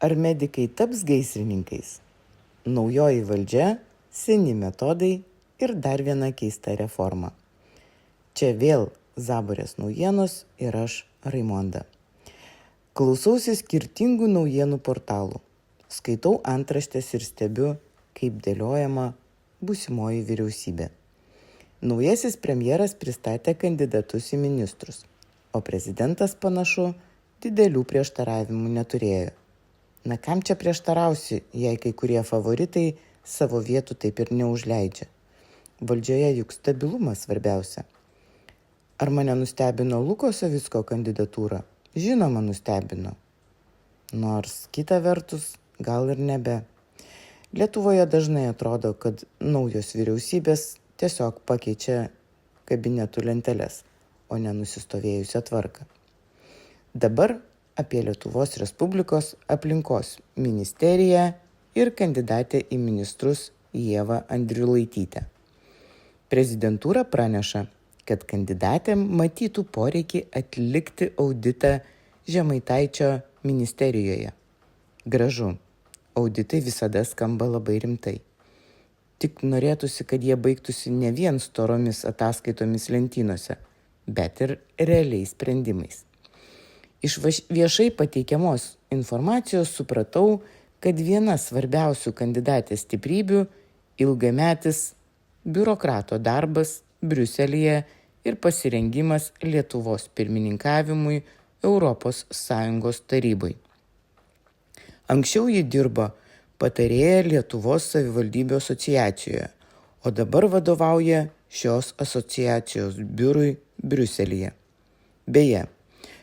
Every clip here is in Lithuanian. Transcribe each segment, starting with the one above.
Ar medikai taps gaisrininkais? Naujoji valdžia, seni metodai ir dar viena keista reforma. Čia vėl Zaborės naujienos ir aš, Raimonda. Klausausi skirtingų naujienų portalų. Skaitau antraštės ir stebiu, kaip dėliojama būsimoji vyriausybė. Naujasis premjeras pristatė kandidatus į ministrus, o prezidentas panašu didelių prieštaravimų neturėjo. Na kam čia prieštarausi, jei kai kurie favoritai savo vietų taip ir neužleidžia? Valdžioje juk stabilumas svarbiausia. Ar mane nustebino Luko Savicko kandidatūra? Žinoma, nustebino. Nors kita vertus, gal ir nebe. Lietuvoje dažnai atrodo, kad naujos vyriausybės tiesiog pakeičia kabinetų lenteles, o ne nusistovėjusią tvarką. Dabar apie Lietuvos Respublikos aplinkos ministeriją ir kandidatę į ministrus Ievą Andriulaitytę. Prezidentūra praneša, kad kandidatė matytų poreikį atlikti auditą Žemaitaičio ministerijoje. Gražu, auditai visada skamba labai rimtai. Tik norėtųsi, kad jie baigtųsi ne vien storomis ataskaitomis lentynose, bet ir realiais sprendimais. Iš viešai pateikiamos informacijos supratau, kad viena svarbiausių kandidatės stiprybių – ilgametis biurokrato darbas Briuselyje ir pasirengimas Lietuvos pirmininkavimui ES tarybai. Anksčiau ji dirbo patarėja Lietuvos savivaldybių asociacijoje, o dabar vadovauja šios asociacijos biurui Briuselyje. Beje,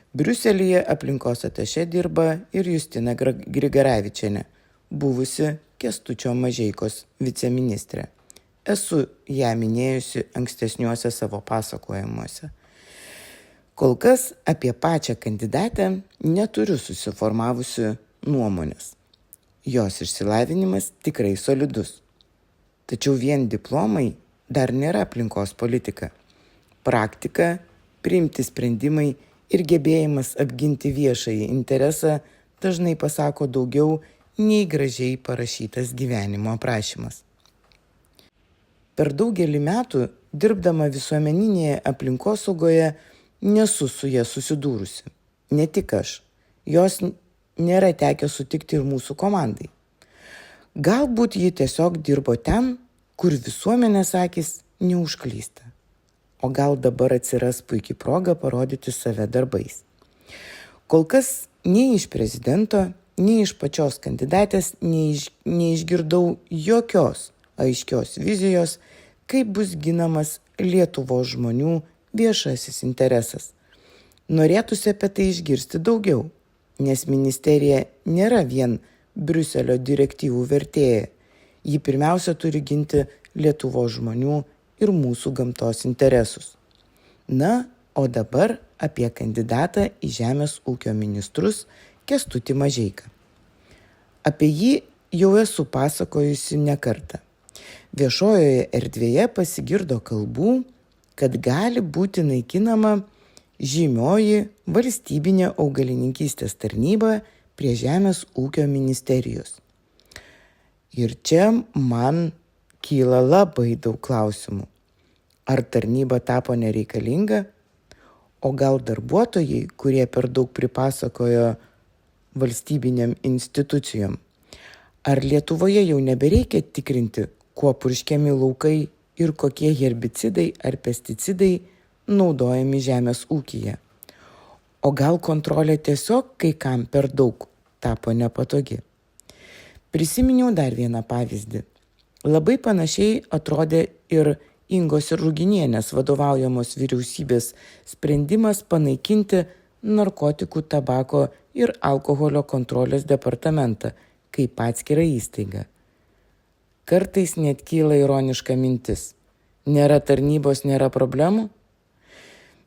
Briuselyje aplinkos atašė dirba ir Justina Grigaravičienė, buvusi Kęstučio Mažeikos viceministrė. Esu ją minėjusi ankstesniuose savo pasakojimuose. Kol kas apie pačią kandidatę neturiu susiformavusių nuomonės. Jos išsilavinimas tikrai solidus. Tačiau vien diplomai dar nėra aplinkos politika. Praktika, priimti sprendimai ir gebėjimas apginti viešąjį interesą dažnai pasako daugiau nei gražiai parašytas gyvenimo aprašymas. Per daugelį metų, dirbdama visuomeninėje aplinkosaugoje, nesu su ja susidūrusi. Ne tik aš. Jos nėra tekę sutikti ir mūsų komandai. Galbūt ji tiesiog dirbo ten, kur visuomenės akys neužklysta. O gal dabar atsiras puikiai proga parodyti save darbais. Kol kas nei iš prezidento, nei iš pačios kandidatės neišgirdau jokios aiškios vizijos, kaip bus ginamas Lietuvos žmonių viešasis interesas. Norėtųsi apie tai išgirsti daugiau, nes ministerija nėra vien Briuselio direktyvų vertėja. Ji pirmiausia turi ginti Lietuvos žmonių ir mūsų gamtos interesus. Na, o dabar apie kandidatą į Žemės ūkio ministrus Kęstutį Mažeiką. Apie jį jau esu pasakojusi ne kartą. Viešojoje erdvėje pasigirdo kalbų, kad gali būti naikinama žymioji valstybinė augalininkystės tarnyba prie Žemės ūkio ministerijos. Ir čia man kyla labai daug klausimų. Ar tarnyba tapo nereikalinga? O gal darbuotojai, kurie per daug pripasakojo valstybiniam institucijom? Ar Lietuvoje jau nebereikia tikrinti, kuo purškiami laukai ir kokie herbicidai ar pesticidai naudojami žemės ūkyje? O gal kontrolė tiesiog kai kam per daug tapo nepatogi? Prisiminiau dar vieną pavyzdį. Labai panašiai atrodė ir Ingos ir Ruginienės vadovaujamos vyriausybės sprendimas panaikinti narkotikų, tabako ir alkoholio kontrolės departamentą kaip atskirą įstaigą. Kartais net kyla ironiška mintis. Nėra tarnybos, nėra problemų?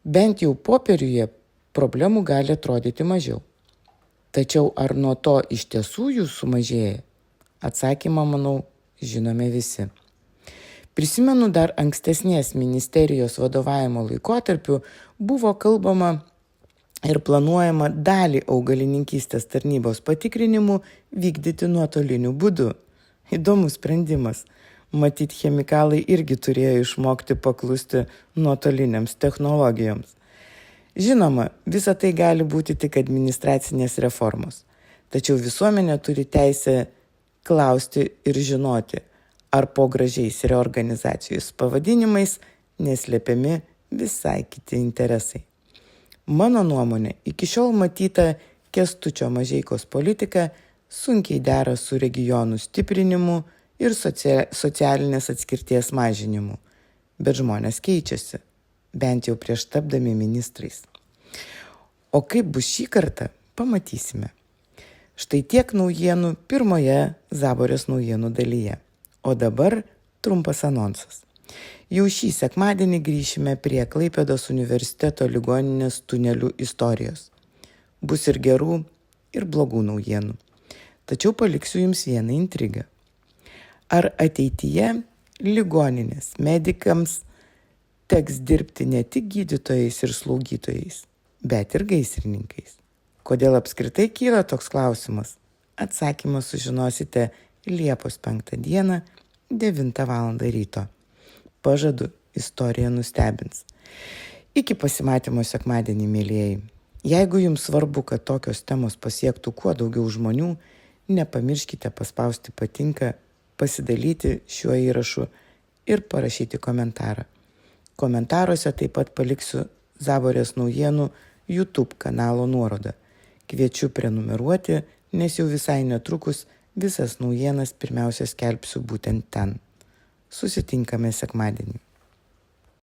Bent jau popieriuje problemų gali atrodyti mažiau. Tačiau ar nuo to iš tiesų jų sumažėja? Atsakymą, manau, žinome visi. Prisimenu, dar ankstesnės ministerijos vadovavimo laikotarpiu buvo kalbama ir planuojama dalį augalininkystės tarnybos patikrinimų vykdyti nuotoliniu būdu. Įdomus sprendimas. Matyt, chemikalai irgi turėjo išmokti paklusti nuotoliniams technologijoms. Žinoma, visa tai gali būti tik administracinės reformos. Tačiau visuomenė turi teisę klausti ir žinoti, ar po gražiais reorganizacijos pavadinimais neslėpiami visai kiti interesai. Mano nuomonė, iki šiol matyta Kęstučio Mažeikos politika sunkiai dera su regionų stiprinimu ir socialinės atskirties mažinimu. Bet žmonės keičiasi, bent jau prieš tapdami ministrais. O kaip bus šį kartą, pamatysime. Štai tiek naujienų pirmoje Zaborės naujienų dalyje. O dabar trumpas anonsas. Jau šį sekmadienį grįšime prie Klaipėdos universiteto ligoninės tunelių istorijos. Bus ir gerų, ir blogų naujienų. Tačiau paliksiu jums vieną intrigą. Ar ateityje ligoninės medikams teks dirbti ne tik gydytojais ir slaugytojais, bet ir gaisrininkais? Kodėl apskritai kyla toks klausimas? Atsakymą sužinosite Liepos 5 dieną 9 val. Ryto. Pažadu, istorija nustebins. Iki pasimatymo sekmadienį, mielieji. Jeigu jums svarbu, kad tokios temos pasiektų kuo daugiau žmonių, nepamirškite paspausti patinka, pasidalyti šiuo įrašu ir parašyti komentarą. Komentaruose taip pat paliksiu Zaborės naujienų YouTube kanalo nuorodą. Kviečiu prenumeruoti, nes jau visai netrukus visas naujienas pirmiausia skelbsiu būtent ten. Susitinkame sekmadienį.